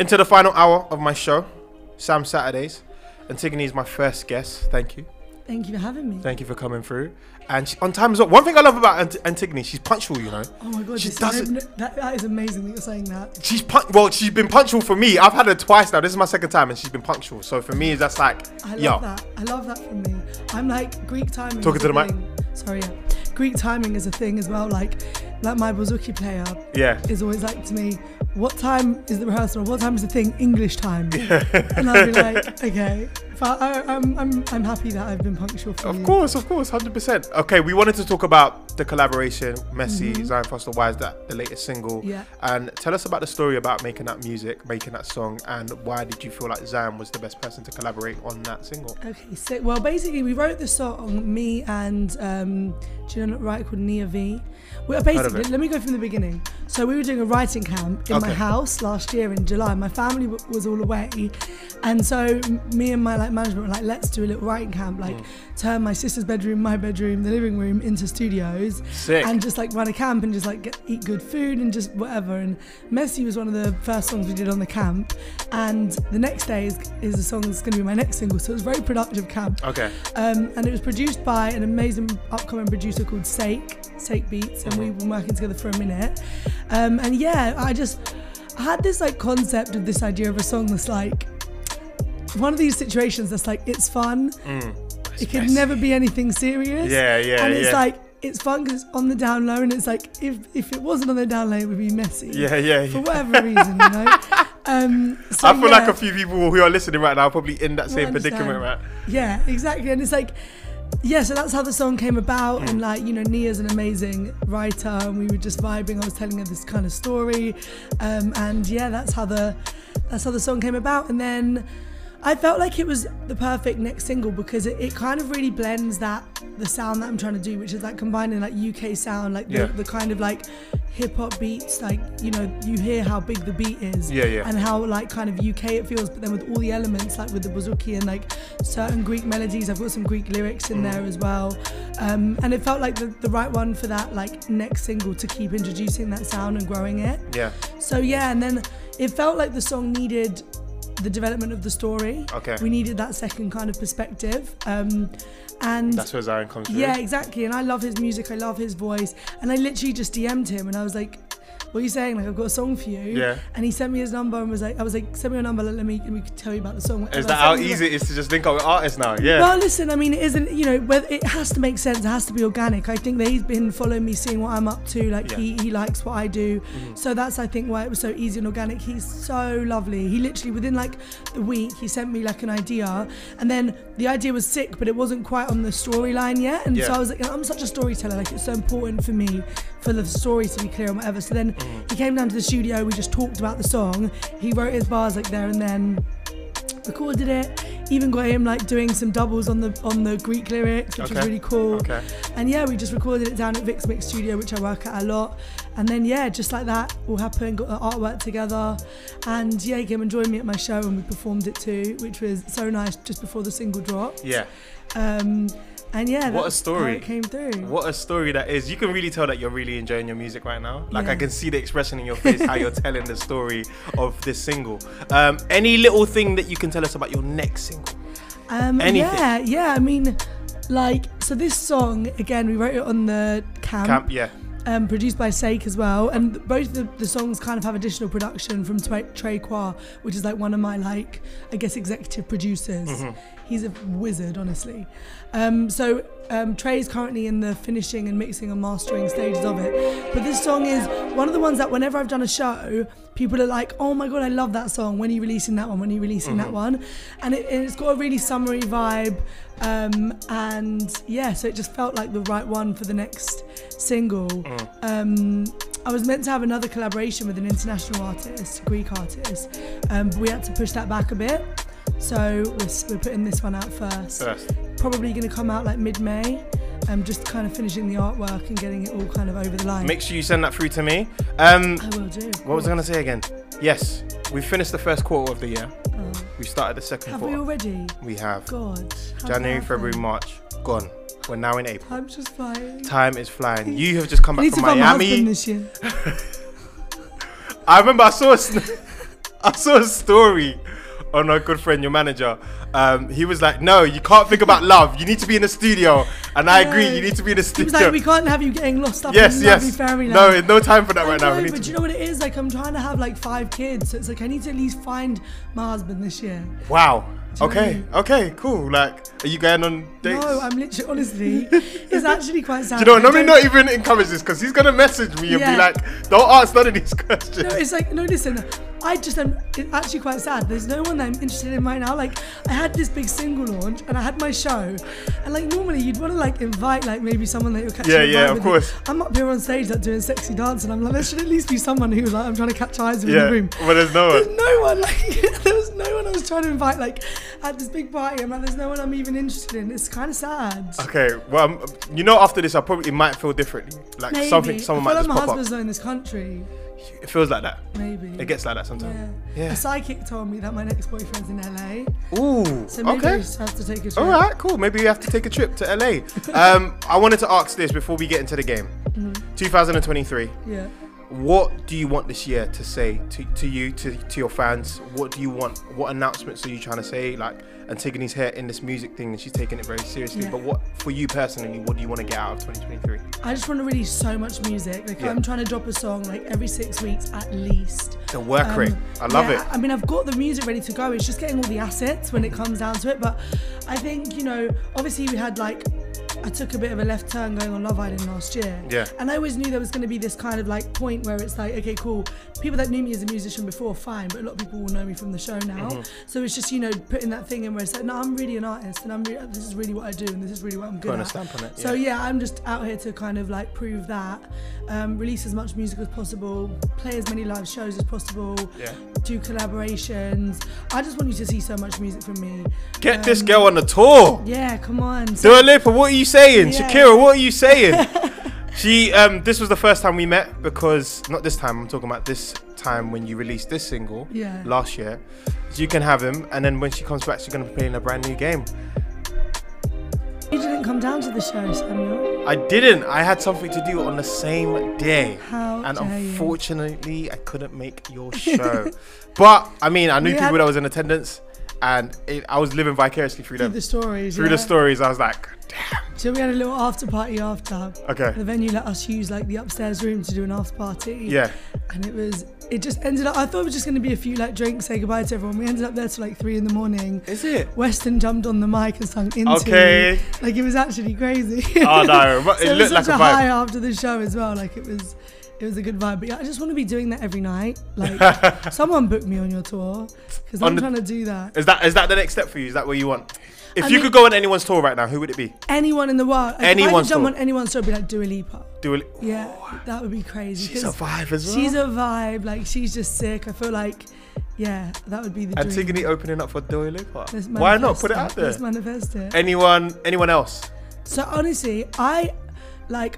Into the final hour of my show, Sam Saturdays. Antogoni is my first guest. Thank you. Thank you for having me. Thank you for coming through. And she, on time as well. One thing I love about Antogoni, she's punctual, you know. Oh my God, she doesn't. That is amazing that you're saying that. She's been punctual for me. I've had her twice now. This is my second time, and she's been punctual. So for me, that's like, I love that from me. I'm like Greek timing. Talking to the mic. Sorry, yeah. Greek timing is a thing as well. Like my bouzouki player. Yeah. Is always like to me, what time is the rehearsal? What time is the thing? English time. Yeah. And I'll be like, okay. But I'm happy that I've been punctual for you. Of course, 100%. Okay, we wanted to talk about the collaboration, Messi, Zion Foster Wise, the latest single. Yeah. And tell us about the story about making that music, making that song, and why did you feel like Zion was the best person to collaborate on that single? Okay, so well, basically we wrote the song, me and do you know a writer called Nia V? Basically, let me go from the beginning. So we were doing a writing camp in my house last year in July. My family was all away, and so me and my management were like, let's do a little writing camp, turn my sister's bedroom, my bedroom, the living room into studios. Sick. And just run a camp and just eat good food and just whatever. And Messi was one of the first songs we did on the camp, and the next day is the song that's going to be my next single. So it was a very productive camp. Okay. And it was produced by an amazing upcoming producer called Sake Beats, and we've been working together for a minute. And yeah, I had this concept of this idea of a song that's one of these situations that's it's fun. It could never be anything serious. Yeah. And it's it's fun because it's on the down low, and it's if it wasn't on the down low, it would be messy. Yeah. For whatever reason, you know. So I feel like a few people who are listening right now are probably in that same predicament, right? Yeah, exactly. And it's so that's how the song came about. And Nia's an amazing writer, and we were just vibing. I was telling her this kind of story, and yeah, that's how the song came about. And then I felt like it was the perfect next single because it kind of really blends the sound that I'm trying to do, which is combining UK sound, the kind of hip hop beats, you hear how big the beat is, and how kind of UK it feels, but then with all the elements with the bouzouki and certain Greek melodies. I've got some Greek lyrics in there as well, and it felt like the right one for that next single to keep introducing that sound and growing it. Yeah. So yeah, and then it felt like the song needed the development of the story. Okay. We needed that second kind of perspective. And that's where Zion comes through. Yeah, exactly. And I love his music, I love his voice. And I literally just DM'd him and I was like, what are you saying? I've got a song for you. Yeah. And he sent me his number and I was like, send me your number, let me tell you about the song. Is that how easy it is to just link up with artists now? Yeah. Well, listen, I mean, it isn't, it has to make sense, it has to be organic. I think that he's been following me, seeing what I'm up to, he likes what I do. So that's, I think, why it was so easy and organic. He's so lovely. He literally, within the week, he sent me an idea, and then the idea was sick, but it wasn't quite on the storyline yet. And so I was like, I'm such a storyteller, it's so important for me for the story to be clear and whatever. So then he came down to the studio, we just talked about the song, he wrote his bars there and then recorded it, even got him doing some doubles on the Greek lyrics, which was really cool. Okay. And yeah, we just recorded it down at Vic's Mix Studio, which I work at a lot. And then yeah, just like that all happened, got the artwork together, and yeah, he came and joined me at my show and we performed it too, which was so nice just before the single dropped. Yeah. And yeah, what a story! How it came through. What a story that is. You can really tell that you're really enjoying your music right now. I can see the expression in your face, how you're telling the story of this single. Any little thing that you can tell us about your next single? Anything? Yeah. I mean, so this song, again, we wrote it on the camp. Yeah. Produced by Sake as well, and both the songs kind of have additional production from Trey Qua, which is one of my I guess executive producers. He's a wizard, honestly. So Trey's currently in the finishing and mixing and mastering stages of it, but this song is one of the ones that whenever I've done a show, people are like, oh my God, I love that song, when are you releasing that one, when are you releasing that one? And it's got a really summery vibe, and yeah, so it just felt like the right one for the next single. I was meant to have another collaboration with an international artist, Greek artist, but we had to push that back a bit. So we're putting this one out first. Probably going to come out mid-May. Just kind of finishing the artwork and getting it all kind of over the line. Make sure you send that through to me. I will do. What was I going to say again? Yes, we finished the first quarter of the year. We started the second quarter. Have we already? We have. God. January, February, March, gone. We're now in April. Time's just flying. Time is flying. You have just come back from Miami. I need to find my husband this year. I remember I I saw a story on our good friend, your manager. He was like, no, you can't think about love. You need to be in the studio. And I agree, you need to be in the studio. He was like, we can't have you getting lost up in lovely fairyland. No time for that right now. But you know what it is? Like, I'm trying to have like 5 kids. So it's like, I need to at least find my husband this year. Wow. Okay, cool. Like, are you going on dates? No, I'm literally, honestly, it's actually quite sad. Do you know, let me not even encourage this because he's going to message me and be like, don't ask none of these questions. No, it's like, no, listen, it's actually quite sad. There's no one that I'm interested in right now. Like, I had this big single launch and I had my show. And like, normally you'd want to like invite like maybe someone that you're catching Yeah, of course. I'm up here on stage like doing sexy dance and I'm like, there should at least be someone who's like, I'm trying to catch eyes with in the room. But there's no one. There's no one. Like, there was no one I was trying to invite like at this big party. I'm like, there's no one I'm even interested in. It's kind of sad. Okay, well, you know, after this, I probably might feel differently. Like maybe. someone might just my pop up. husband's not in this country. It feels like that. Maybe. It gets like that sometimes. Yeah. A psychic told me that my next boyfriend's in LA. Ooh. So maybe I just have to take a trip. All right, cool. Maybe you have to take a trip to LA. I wanted to ask this before we get into the game. 2023. Yeah. What do you want this year to say to you, to your fans? What do you want? What announcements are you trying to say? Like, Antogoni's here in this music thing and she's taking it very seriously. But what, for you personally, what do you want to get out of 2023? I just want to release so much music. Like, I'm trying to drop a song like every 6 weeks at least. The work rate. I love it. I mean, I've got the music ready to go. It's just getting all the assets when it comes down to it. But I think, you know, obviously we had like, I took a bit of a left turn going on Love Island last year. Yeah. And I always knew there was going to be this kind of like point where it's like, okay, cool. People that knew me as a musician before, fine. But a lot of people will know me from the show now. So it's just, you know, putting that thing in where it's like, no, I'm really an artist and this is really what I do and this is really what I'm good at. Stamp on it, So yeah, I'm just out here to kind of like prove that. Release as much music as possible. Play as many live shows as possible. Do collaborations. I just want you to see so much music from me. Get this girl on the tour. Yeah, come on. So, Lipa, what are you saying? Shakira, what are you saying? This was the first time we met because, not this time, I'm talking about this time when you released this single last year. So you can have him, and then when she comes back, she's going to be playing a brand new game. You didn't come down to the show, Samuel. I didn't. I had something to do on the same day. And unfortunately, I couldn't make your show. But, I mean, I knew people that was in attendance, and I was living vicariously through them. Through the stories. Through the stories, I was like, damn. So we had a little after party after. Okay. The venue let us use like the upstairs room to do an after party. Yeah. And it just ended up, I thought it was just going to be a few like drinks, say goodbye to everyone. We ended up there till like 3 a.m. Is it? Weston jumped on the mic and sung Into. Okay. Like, it was actually crazy. Oh no, so it looked like a vibe. High after the show as well. Like, it was a good vibe. But yeah, I just want to be doing that every night. Like, someone book me on your tour because I'm trying to do that. Is that the next step for you? Is that what you want? If you could go on anyone's tour right now, who would it be? Anyone in the world. Anyone's if I could jump tour. On anyone's tour, it'd be like Dua Lipa. Yeah, that would be crazy. She's a vibe as well. She's a vibe. Like, she's just sick. I feel like, yeah, that would be the dream. Antogoni opening up for Dua Lipa. Why not put it out there? Let's manifest it. Anyone else? So honestly, I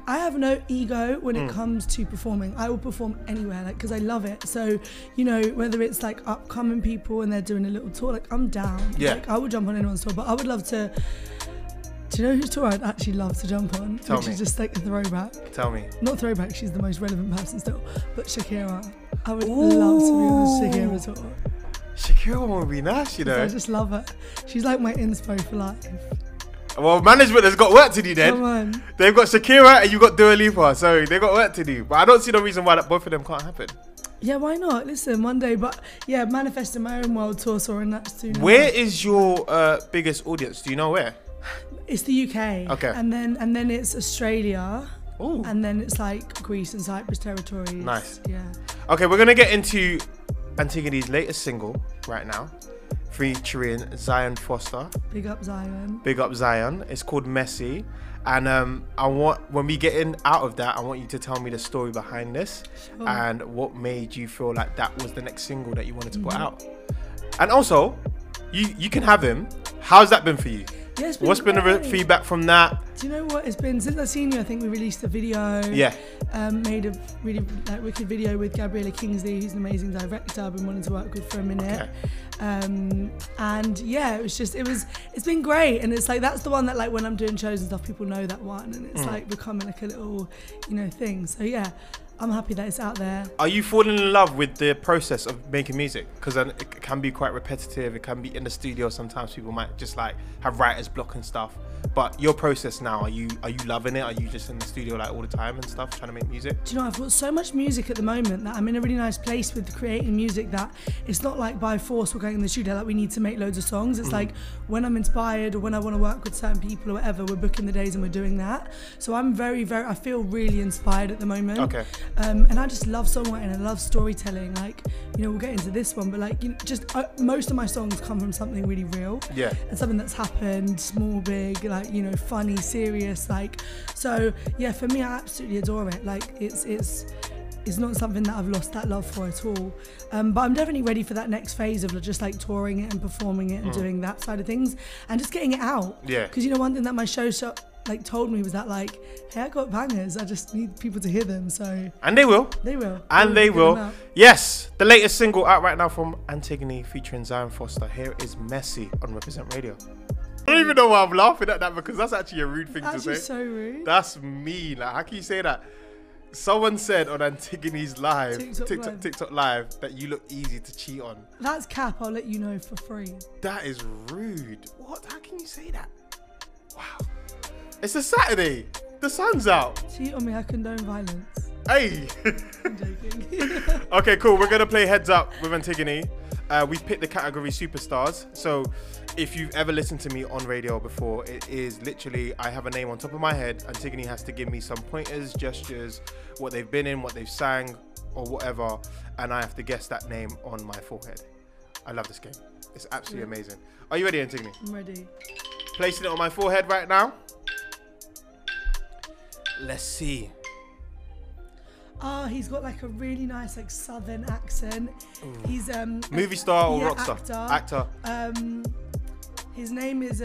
have no ego when it comes to performing. I will perform anywhere, like, because I love it. So, you know, whether it's like upcoming people and they're doing a little tour, like, I'm down. Yeah. Like, I would jump on anyone's tour, but I would love to. Do you know whose tour I'd actually love to jump on? Tell me. Which is just like a throwback. Tell me. Not throwback, she's the most relevant person still, but Shakira. I would love to be on the Shakira tour. Shakira would be nice, you know. I just love her. She's like my inspo for life. Well, management has got work to do then. Come on. They've got Shakira and you've got Dua Lipa, so they've got work to do. But I don't see no reason why both of them can't happen. Yeah, why not? Listen, one day, but yeah, manifesting my own world tour, and that's soon. Where is your biggest audience? Do you know where? It's the UK. Okay. And then it's Australia. Ooh. And then it's like Greece and Cyprus territories. Nice. Yeah. Okay, we're gonna get into Antogoni's latest single right now, featuring Zion Foster. Big up Zion. Big up Zion. It's called Messy. And when we get in out of that, I want you to tell me the story behind this and what made you feel like that was the next single that you wanted to put out. And also, you can have him. How's that been for you? Yeah, what's been the feedback from that? Do you know what it's been? Since I've seen you, I think we released a video. Yeah. Made a really wicked video with Gabriella Kingsley, who's an amazing director I've been wanting to work with for a minute. Okay. And yeah, it's been great. And it's like, that's the one that, like, when I'm doing shows and stuff, people know that one. And it's like becoming like a little, thing. So yeah, I'm happy that it's out there. Are you falling in love with the process of making music? Because it can be quite repetitive. It can be in the studio. Sometimes people might just like have writer's block and stuff. But your process now, are you loving it? Are you just in the studio like all the time and stuff, trying to make music? Do you know, I've got so much music at the moment that I'm in a really nice place with creating music that it's not like by force we're going in the studio, like we need to make loads of songs. It's like when I'm inspired or when I want to work with certain people or whatever, we're booking the days and we're doing that. So I'm I feel really inspired at the moment. Okay. And I just love songwriting. I love storytelling. Like, you know, we'll get into this one, but like, you know, just most of my songs come from something really real. Yeah. And something that's happened, small, big, like, you know, funny, serious, like. So yeah, for me, I absolutely adore it. Like, it's not something that I've lost that love for at all. But I'm definitely ready for that next phase of just like touring it and performing it and doing that side of things and just getting it out. Yeah. Because, you know, one thing that my show like told me was that like, hey, I got bangers, I just need people to hear them. So and they will. And they will. Yes, the latest single out right now from Antogoni featuring Zion Foster. Here is Messy on Represent Radio. I don't even know why I'm laughing at that, because that's actually a rude thing to say. That's so rude. That's mean. Like, how can you say that? Someone said on Antogoni's live, TikTok live, that you look easy to cheat on. That's cap. I'll let you know for free. That is rude. What? How can you say that? Wow. It's a Saturday. The sun's out. Cheat on me, I condone violence. Hey. I'm joking. Okay, cool. We're going to play Heads Up with Antogoni. We've picked the category Superstars. So if you've ever listened to me on radio before, it is literally, I have a name on top of my head. Antogoni has to give me some pointers, gestures, what they've been in, what they've sang, or whatever. And I have to guess that name on my forehead. I love this game. It's absolutely amazing. Are you ready, Antogoni? I'm ready. Placing it on my forehead right now. Let's see. Oh, he's got like a really nice like southern accent. Ooh. He's movie star or rock star? Actor. His name is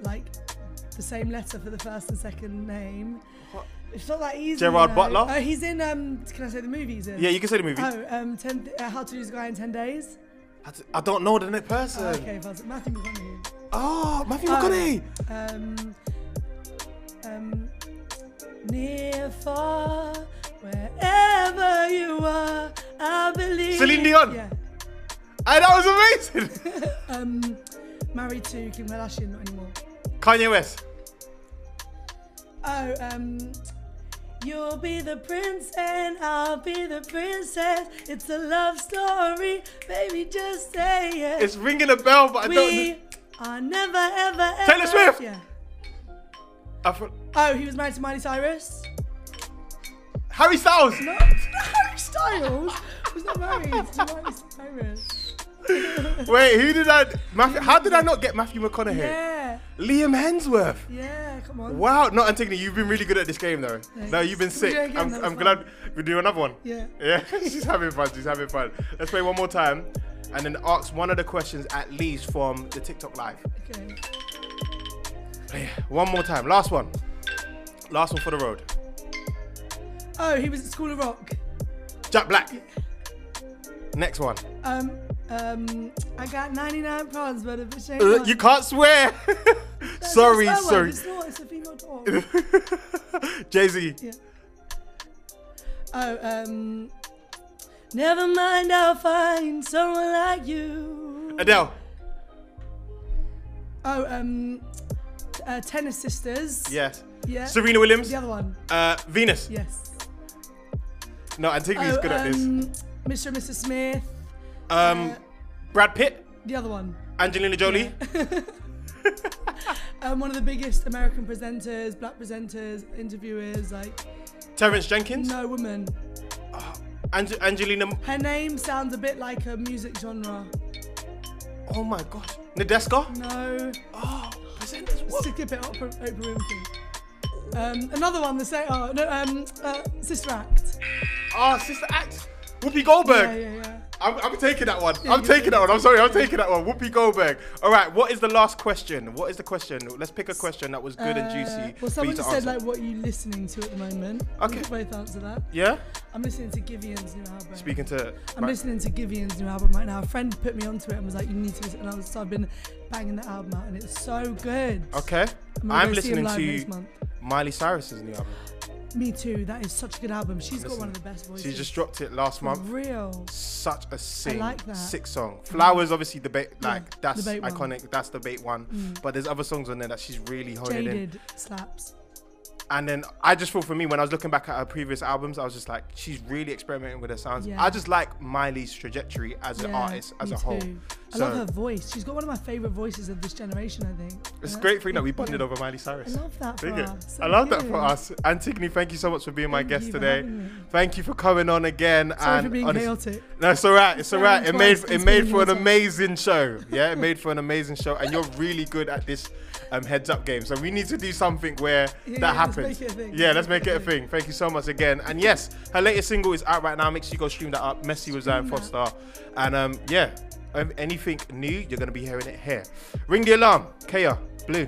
like the same letter for the first and second name. What? It's not that easy. Gerard Butler. Oh, he's in. Can I say the movie he's in? Yeah, you can say the movie. Oh, How to Lose a Guy in 10 Days. I don't know the person. Okay, Matthew McConaughey. Oh, Matthew McConaughey. Near, far, wherever you are, I believe. Celine Dion. Yeah. Hey, that was amazing. Married to Kim Kardashian, not anymore. Kanye West. Oh, you'll be the prince and I'll be the princess. It's a love story, baby, just say it. It's ringing a bell, but I don't know. We are never, ever, ever. Taylor Swift. Yeah. Oh, he was married to Miley Cyrus. Harry Styles. No, Harry Styles was not married to Miley Cyrus. Wait, who did I? How did I not get Matthew McConaughey? Yeah. Liam Hemsworth. Yeah, come on. Wow, not Antogoni. You've been really good at this game, though. Thanks. No, you've been sick. I'm glad we do another one. Yeah. Yeah, she's having fun. Let's play one more time, and then ask one of the questions at least from the TikTok live. Okay. One more time. Last one for the road. Oh, he was at School of Rock. Jack Black. Next one. I got 99 pounds, but if it ain't you can't swear. Sorry. It's not. It's a female talk. Jay-Z. Yeah. Oh, never mind, I'll find someone like you. Adele. Oh, Tennis Sisters. Yes. Yeah. Serena Williams. The other one. Venus. Yes. No, Antogoni's good at this. Mr. and Mrs. Smith. Brad Pitt. The other one. Angelina Jolie. Yeah. One of the biggest American presenters, black presenters, interviewers, like. Terrence Jenkins. No, woman. Angelina. Her name sounds a bit like a music genre. Oh my gosh. Nadeska? No. Oh, presenters. What? Stick a bit up Oprah Winfrey. Another one, the same. Oh, no, Sister Act. Oh, Sister Act. Whoopi Goldberg. Yeah. I'm taking that one. I'm taking that one. I'm sorry. I'm taking that one. Whoopi Goldberg. All right. What is the last question? What is the question? Let's pick a question that was good and juicy. Well, someone just said like, what are you listening to at the moment? Okay. We can both answer that. Yeah. I'm listening to Givian's new album. I'm listening to Givian's new album right now. A friend put me onto it and was like, you need to listen. And so I've been banging the album out, and it's so good. Okay. I'm listening to next month. Miley Cyrus's new album. Me Too. That is such a good album. She's got one of the best voices. She just dropped it last month. Real. Such a sick song. Mm. Flowers, obviously, that's debate iconic. That's the debate one. But there's other songs on there that she's really holding in. Jaded slaps. And then I just thought, for me, when I was looking back at her previous albums, I was just like, she's really experimenting with her sounds. Yeah. I just like Miley's trajectory as an artist, as a whole. I love her voice. She's got one of my favourite voices of this generation, I think. It's a great thing that we bonded over Miley Cyrus. I love that for us. I love that for us. Antigoni, thank you so much for being my guest today. Thank you for coming on again. Sorry for being chaotic. No, it's all right. It's all right. It made for an amazing show. Yeah, it made for an amazing show. And you're really good at this heads up game. So we need to do something where that happens. Let's make it a thing. Yeah, let's make it a thing. Thank you so much again. And yes, her latest single is out right now. Make sure you go stream that up. Messy with Zion Foster. And anything new, you're going to be hearing it here. Ring the alarm. Kaya, Blue.